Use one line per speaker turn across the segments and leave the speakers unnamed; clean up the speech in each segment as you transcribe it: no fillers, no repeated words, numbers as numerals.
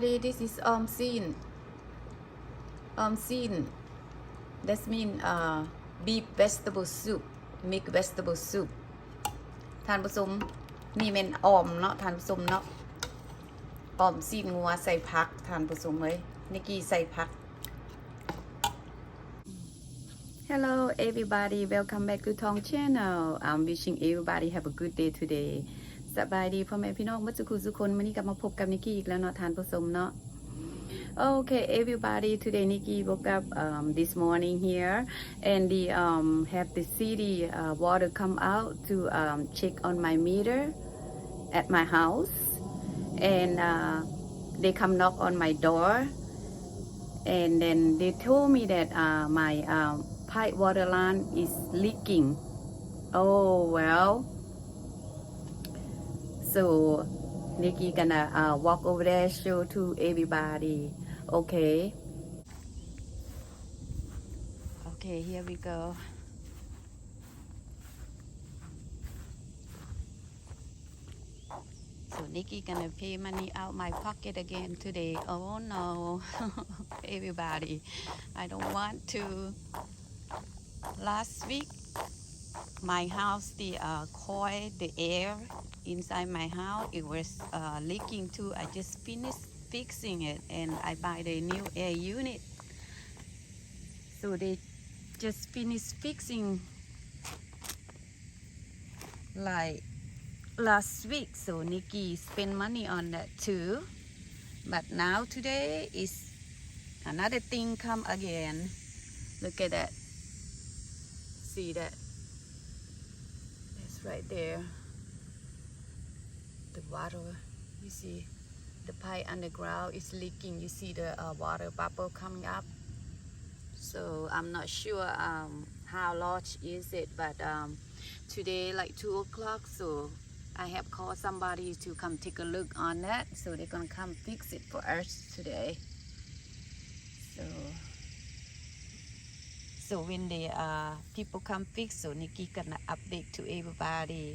everybody, this is Omsin. Omsin. That means beef vegetable soup, mixed vegetable soup. ทานผสมนี่เป็นออมเนาะทานผสมเนาะออมซีนงัวใส่ผักทานผสมเลยนิกกี้ใส่ผัก Hello everybody, welcome back to Tong Channel. I'm wishing everybody have a good day today. สบายดีพ่อแม่พี่น้องเมื่อสักครู่ทุกคนวันนี้กลับมาพบกับนิกกี้อีกแล้วเนาะทานผสมเนาะ Okay, everybody. Today Nikki woke up this morning here, and the have the city water come out to check on my meter at my house, and they come knock on my door, and then they told me that my pipe water line is leaking. Oh well. So Nikki gonna walk over there, show to everybody. Okay. Okay, here we go. So Nikki gonna pay money out my pocket again today. Oh no, everybody. I don't want to. Last week, my house, the coil, the air inside my house, it was leaking too. I just finished fixing it, and I buy the new air unit. So they just finished fixing like last week. So Nikki spent money on that too. But now today is another thing come again. Look at that. See that? That's right there. The water, you see the pipe underground is leaking. You see the water bubble coming up. So I'm not sure how large is it, but today like 2 o'clock, so I have called somebody to come take a look on that. So they're gonna come fix it for us today. So when the people come fix, so Nikki gonna update to everybody.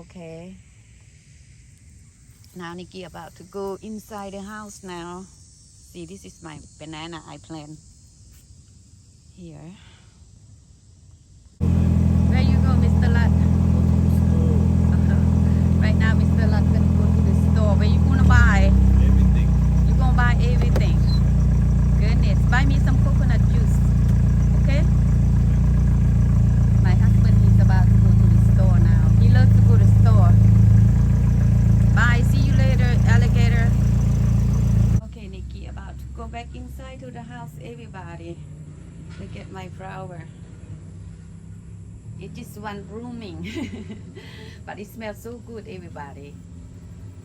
Okay. Now Nikki about to go inside the house now. See, this is my banana I plant here. Where you go, Mr. Lut? Right now, Mr. Lut gonna go to the store. Where you gonna buy?
Everything.
You gonna buy everything? Goodness, buy me some coconut juice. Okay? My husband is about to go to the store now. He loves to go to the store. Bye, see you later, alligator. Okay, Nikki, about to go back inside to the house, everybody. Look at my flower. It is one blooming. But it smells so good, everybody.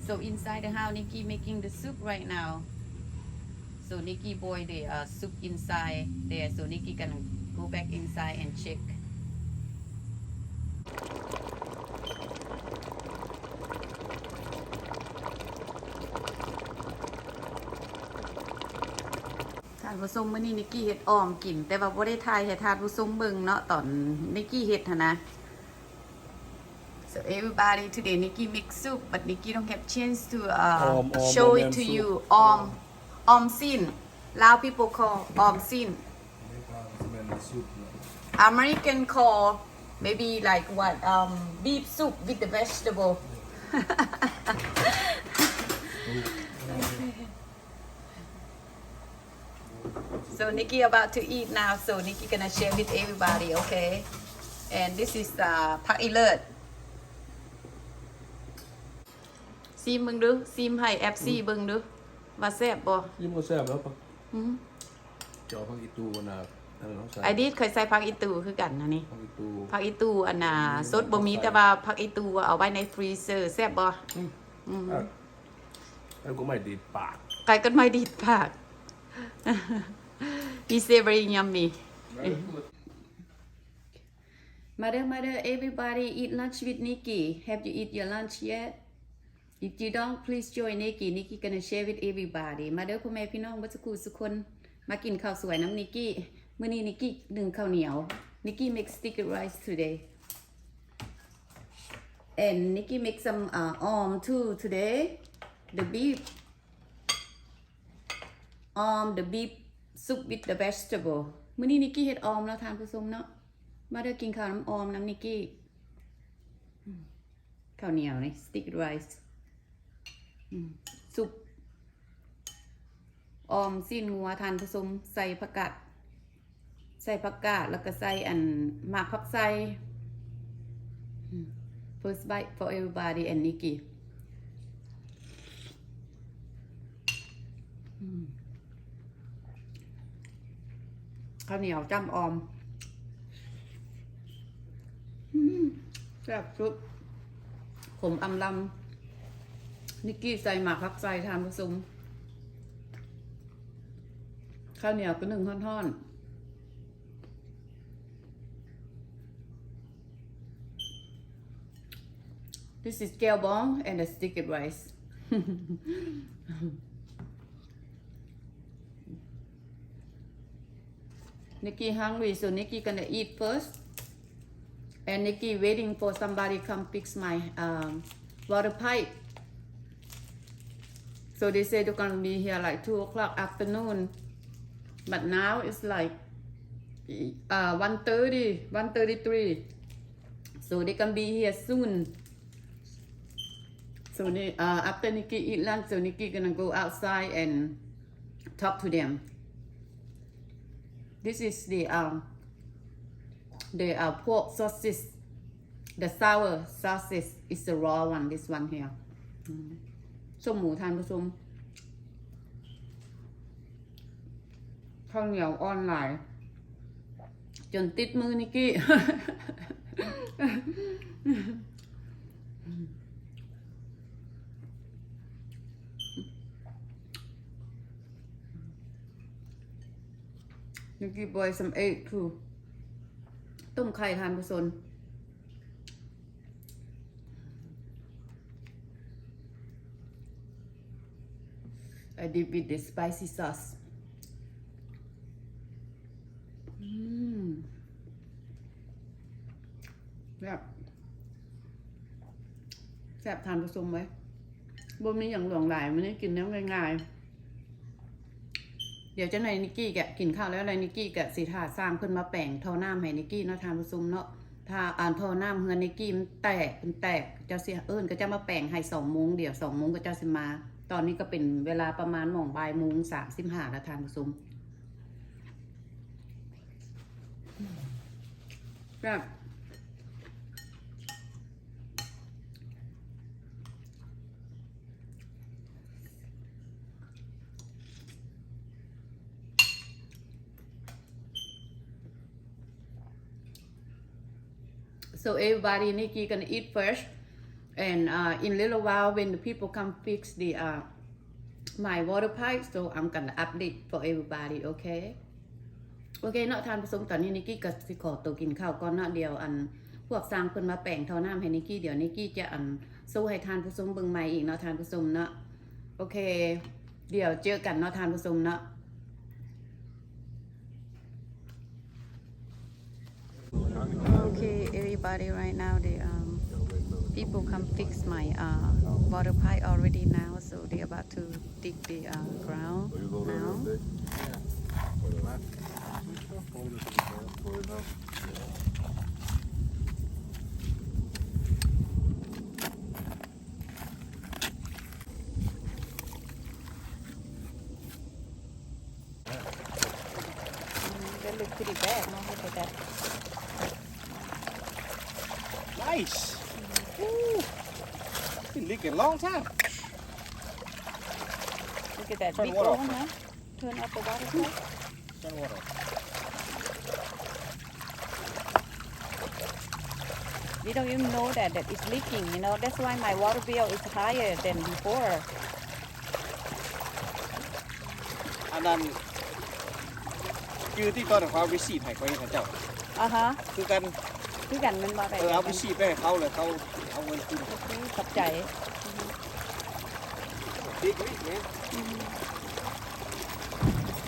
So inside the house, Nikki making the soup right now. So Nikki boil the soup inside there. So Nikki gonna go back inside and check.ทานผสมมื้อนี้นิกกี้เฮ็ดอ้อมกินแต่ว่าบ่ได้ทายให้ทานผู้ชมเบิ่งเนาะตอนนิกกี้เฮ็ดหั่นนะ So everybody today Nikki make soup but Nikki don't have chance to show it to you. ออมซิน Lao people call ออมซิน American call maybe like what beef soup with the vegetable. So Nikki about to eat now, so Nikki gonna share with everybody, okay? And this is ผักอีเลิศซีมเบิ่งดูซีมให้ FC เบิ่งดูว่าแซ่บบ่
ยิ่งก็แซ่บแล้วปะจอพักอีตูนะนั่นน้องสาว
ไอดิเคยใส่ผักอีตูคือกันนะนี่
พักอีตู
ผักอีตูอันน่ะสดบ่มีแต่ว่าผักอีตูเอาไว้ในฟรีเซอร์แซ่บบ่
แล้วก็ไม่ดีดปาก
ไก่ก็ไม่ดีดปาก He say very yummy. Mother, everybody eat lunch with Nikki. Have you eat your lunch yet? If you don't, please join Nikki. Nikki gonna share with everybody. Mother พ่อแม่พี่น้องบ่สักครู่ทุกคนมากินข้าวสวยน้ำนิกกี้มื้อนี้นิกกี้นึ่งข้าวเหนียว Nikki make sticky rice today. And Nikki make some too today. The beef the beef soup with the vegetable มื้อนี้นิกกี้เฮ็ดออมแล้วทานผู้ชมเนาะมาเด้อกินข้าวน้ำออมน้ำนิกกี้ข้าวเหนียวนี่ stick rice ซุปออมสิ้นงัวทานผู้ชมใส่ผักกาดแล้วก็ใส่อันหมากผักไส้ first bite for everybody and Nikki ข้าวเหนียวจ้ำออมแซ่บสุดขมอำลำนิกกี้ใส่หมากผักไส้ทานผสมข้าวเหนียวก็1ท่อนๆThis is gel bong and the sticky rice. Nikki hungry, so Nikki gonna eat first. And Nikki waiting for somebody come fix my water pipe. So they say they're gonna be here like 2 o'clock afternoon. But now it's like 1:33. So they can be here soon.So after Nikki eat lunch, so Nikki gonna go outside and talk to them. This is the pork sausage, the sour sausage is the raw one. This one here. ส้มหมูทานผสมข้าวเหนียวออนไลน์จนติดมือนิกกี้ Nikki boil some egg too ต้มไข่ทานผสมI dip with the spicy sauce แซ่บทานผสมไว้บ่มีอย่างหลวงหลายมันนี่กินแล้วง่ายๆเดี๋ยวเจ้านายนิกกี้แกกินข้าวแล้วนายนิกกี้แกสิท่าสร้างเพิ่นมาแปลงท่อน้ำให้นิกกี้เนาะทานผสมเนาะถ้าท่อน้ำเฮือนนิกกี้มันแตกเจ้าสิก็จะมาแปลงให้2 โมงเดี๋ยว2 โมงก็เจ้าสิมาตอนนี้ก็เป็นเวลาประมาณบ่ายโมง35แล้วทานผสมแบบ So everybody, Nikki gonna eat first, and in a little while when the people come fix the my water pipe, so I'm gonna update for everybody, okay? Okay เนาะทานผสมตอนนี้นิกกี้ก็สิขอตัวกินข้าวก่อนเนาะเดี๋ยวพวกสร้างเพิ่นมาแปลงท่อน้ำให้นิกกี้เดี๋ยวนิกกี้จะสู้ให้ทานผสมเบิ่งใหม่อีกเนาะทานผสมเนาะโอเคเดี๋ยวเจอกันเนาะทานผสมเนาะOkay, everybody, right now the people come fix my water pipe already now, so they about to dig the ground now. That looks pretty bad, no? Look at that.
Nice. Woo. Been leaking a long time.
Look at that
Turn
big
water
hole,
off.
huh? Turn up the water pipe.
Turn the water off.
We don't even know that it's leaking, you know. That's why my water bill is higher than before.
อันนั้นคือที่ตอนเขาเอาไปฉีดให้เขาเจ้า
Uh-huh.
คือกัน
คือกันมันบ่ได้
เอาไปฉีดไปให้เขาเลยเขาเอาเงินคืน
โอเคขอบใจ
Big leak, man.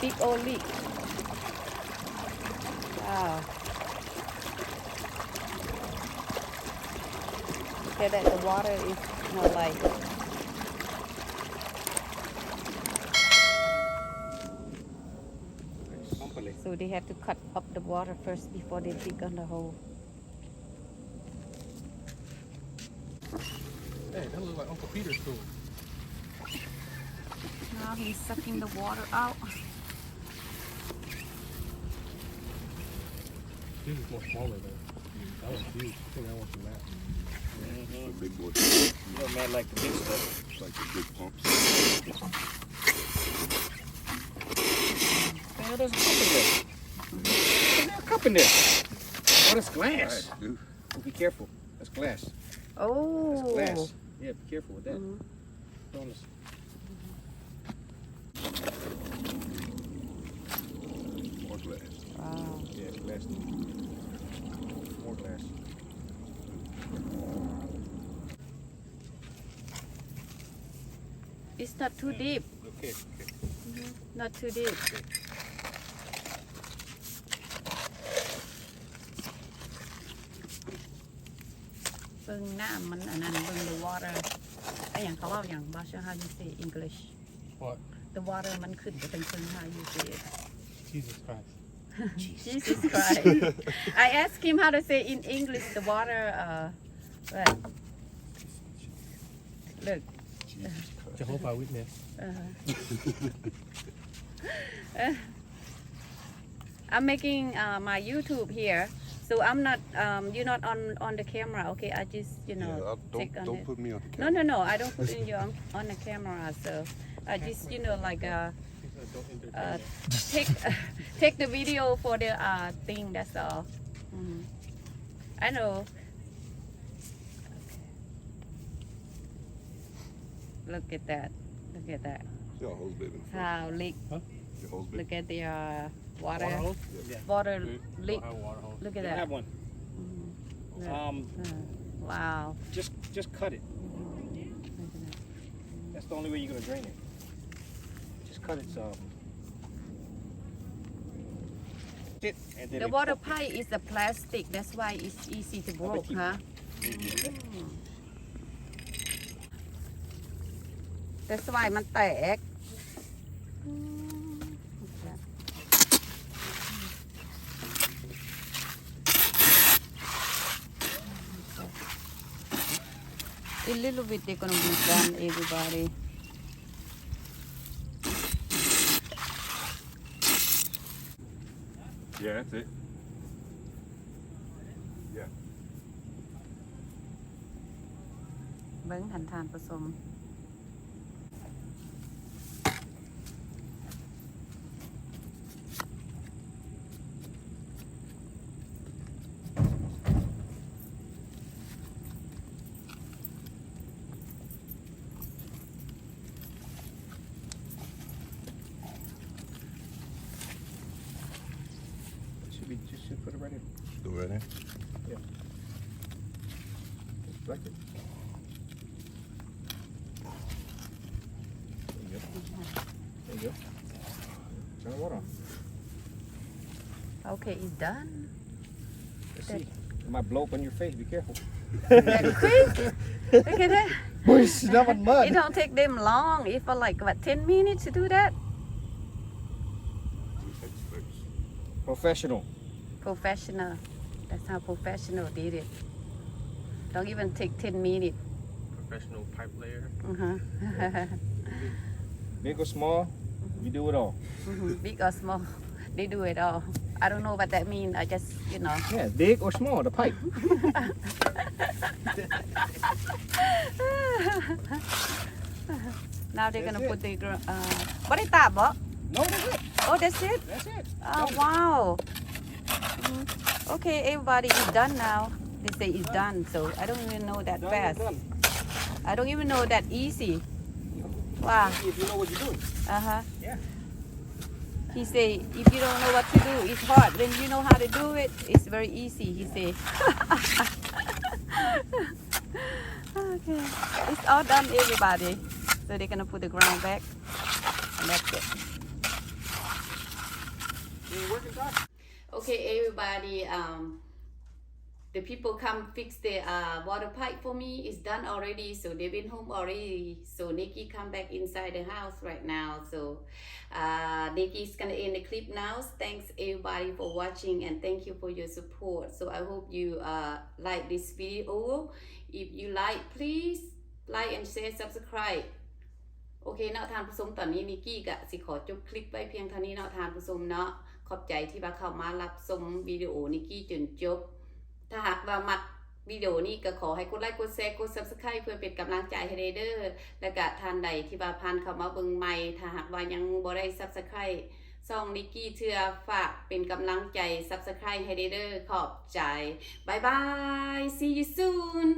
Big old leak. Wow. Okay, that the water is not like
Exactly.
So they have to cut up the water first before they dig on the hole.
Hey, that looks like Uncle Peter's tool.
Now he's sucking the water out.
This is more smaller though. That was huge. I think that one's from that.
Mm-hmm.
Big boy.
You know, man, like the big stuff.
It's like the big pumps.
Man, there's a cup in there. There's a cup in there. Oh, that's glass.
Right, dude.
Oh, be careful. That's glass. That's
Oh.
glass. Yeah, be careful with that.
Mhm.
Promise.
More glass.
Wow.
Yeah, glass. More glass.
It's not too deep.
Okay.
Not too deep. Bưngน้ำมันอันนั้น bưng the water ไอ้อย่างเขาว่าอย่าง Basha how you say English
What?
the water มันขึ้นไปเป็นซึ่ง how you say it
Jesus Christ.
Jesus Christ I asked him how to say in English the water what look
Jehovah Witness.
I'm making my YouTube here, so I'm not. You're not on the camera, okay? I just
Yeah,
take on
don't
it.
put me on the camera.
No. I don't put in you on the camera, so I just like take take the video for the thing. That's all. Mhm. I know. Look at that. Look at that.
Yeah, hose bit in the front.
How leak.
Your hose bit.
Look at the water.
Water hose? Yeah.
Water
We
leak.
don't have a water hose.
Look
You
at
don't
that.
have one.
Look. Wow.
Just cut it.
Look at that.
That's the only way you're gonna drain it. Just cut it so. It, and then
The
it-
water pipe is a plastic. That's why it's easy to broke,
keep-
huh? That's why มันแตก A little bit they're gonna be done, everybody.
Yeah, that's it. Yeah.
เบิ้งหันทานผสม
Just put it right in.
Do it in.
Just like it. There you go. There you go. Turn the water on.
Okay, it's done.
Let's see. It might blow up on your face. Be careful.
That quick. Look at that.
Boys, not on
It don't take them long. It for like what 10 minutes to do that.
Professional.
Professional. That's how professional did it. Don't even take 10 minutes.
Professional pipe layer.
Big or small, you do it all.
Big or small, they do it all. I don't know what that means. I just,
Yeah, big or small, the pipe.
Now they're gonna
That's
put the what is that, Bob?
No, that's it.
Oh, that's it.
That's it.
Oh, wow. Okay, everybody is done now. They say it's done, so I don't even know that
Done,
fast.
done.
I don't even know that easy. Wow.
If you know what you're doing.
Uh-huh.
Yeah.
He say, if you don't know what to do, it's hard. When you know how to do it, it's very easy, he say. Okay. It's all done, everybody. So they're gonna put the ground back. And that's it.
You working, Doc?
Okay, everybody, the people come fix the water pipe for me. It's done already, so they went home already. So Nikki come back inside the house right now. So Nikki's gonna end the clip now. Thanks everybody for watching and thank you for your support. So I hope you like this video. If you like, please like and share, subscribe. โอเคเนาะทานผู้ชมตอนนี้นิกกี้ก็สิขอจบคลิปไว้เพียงเท่านี้เนาะทานผู้ชมเนาะขอบใจที่มาเข้ามารับชมวิดีโอนิกกี้จนจบถ้าหากว่ามักวิดีโอนี้ก็ขอให้กดไลค์กดแชร์กด Subscribe เพื่อเป็นกำลังใจให้เด้อและก็ท่านใดที่ว่าผ่านเข้ามาเบิ่งใหม่ถ้าหากว่ายังบ่ได้ Subscribe ช่องนิกกี้เชื่อฝากเป็นกำลังใจ Subscribe ให้เด้อขอบใจบ๊ายบาย see you soon